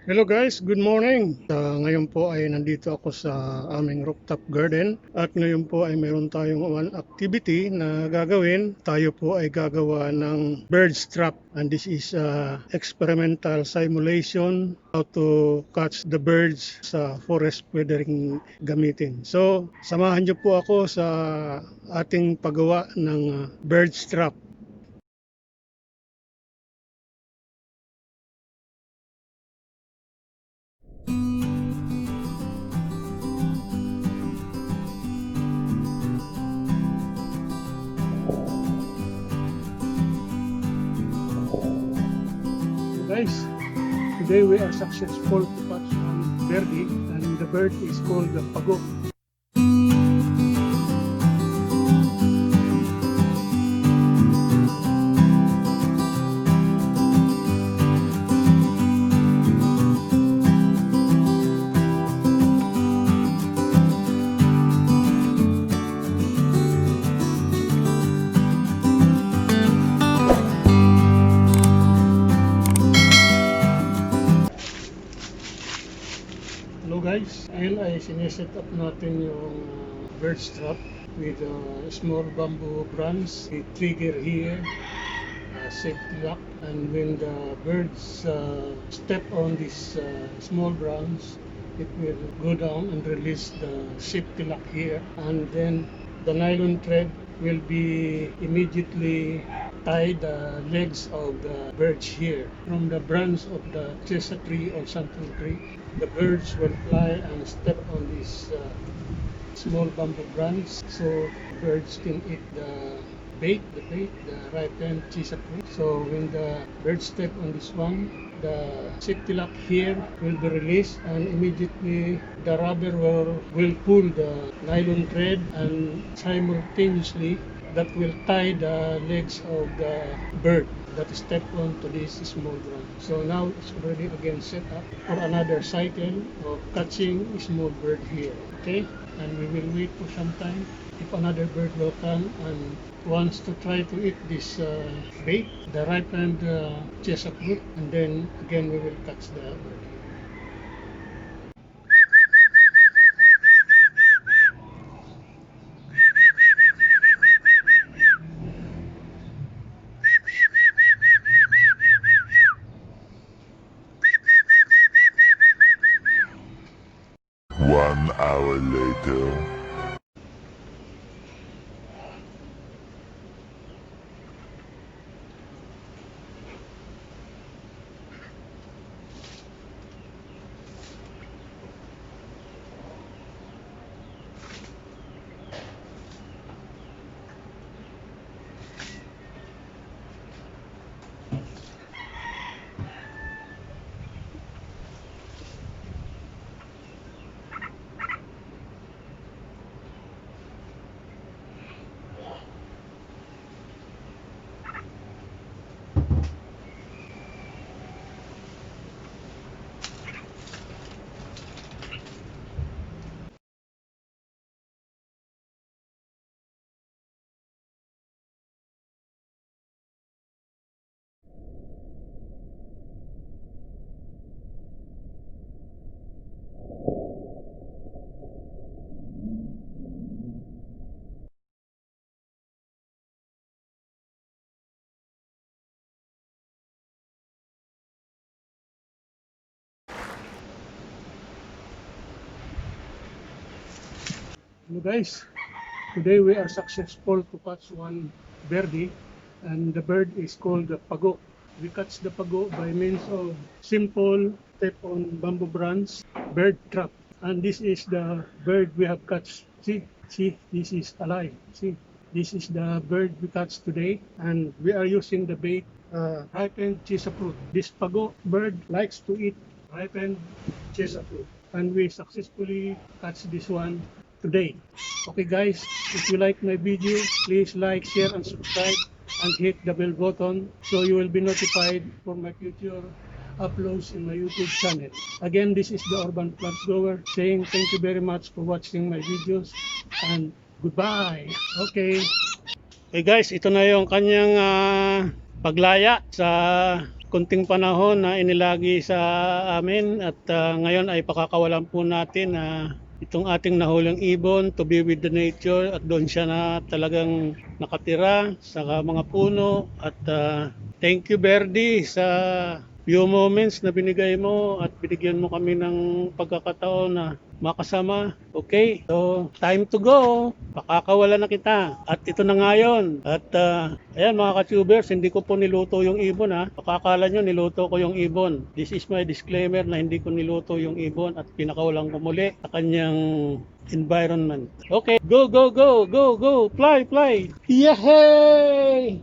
Hello guys, good morning. Ngayon po ay nandito ako sa aming rooftop garden at ngayon po ay mayroon tayong one activity na gagawin. Tayo po ay gagawa ng bird strap and this is experimental simulation how to catch the birds sa forest weathering gamitin. So, samahan niyo po ako sa ating paggawa ng bird strap. Guys, today we are successful to catch one birdie and the bird is called the pago. Hello guys, ngayon ay sineset up natin yung bird strap with a small bamboo branch, a trigger here, safety lock, and when the birds step on this small branch, it will go down and release the safety lock here, and then the nylon thread will be immediately tie the legs of the birds here from the branch of the chesa tree or something tree. The birds will fly and step on this small bamboo branch, so birds can eat the bait, the ripened chesa fruit. So when the birds step on this one, the safety lock here will be released, and immediately the rubber will pull the nylon thread, and simultaneously that will tie the legs of the bird that step onto this small branch. So now it's already again set up for another cycle of catching a small bird here. Okay, and we will wait for some time if another bird will come and wants to try to eat this bait, the ripened chesa fruit, and then again we will catch the bird. 1 hour later. Hello guys, today we are successful to catch one birdie and the bird is called the pago. We catch the pago by means of simple tap on bamboo branch bird trap, and this is the bird we have catch. See, this is alive. See, this is the bird we catch today, and we are using the bait ripened chesa fruit. This pago bird likes to eat ripened chesa fruit, and we successfully catch this one today. Okay guys, if you like my video, please like, share, and subscribe, and hit the bell button so you will be notified for my future uploads in my YouTube channel. Again, this is the Urban Plant Grower saying thank you very much for watching my videos and goodbye. Okay. Hey guys, ito na yung kanyang paglaya sa kunting panahon na inilagi sa amin at ngayon ay pakakawalan po natin na itong ating nahuling ibon to be with the nature at doon siya na talagang nakatira sa mga puno at thank you Birdie sa few moments na binigay mo at binigyan mo kami ng pagkakataon na makasama. Okay, so time to go. Pakakawala na kita. At ito na nga yun. At ayan mga ka-tubers, hindi ko po niluto yung ibon ha. Pakakala nyo niluto ko yung ibon. This is my disclaimer na hindi ko niluto yung ibon at pinakawalan ko muli sa kanyang environment. Okay, go, go, go, go, go. Fly, fly. Yay!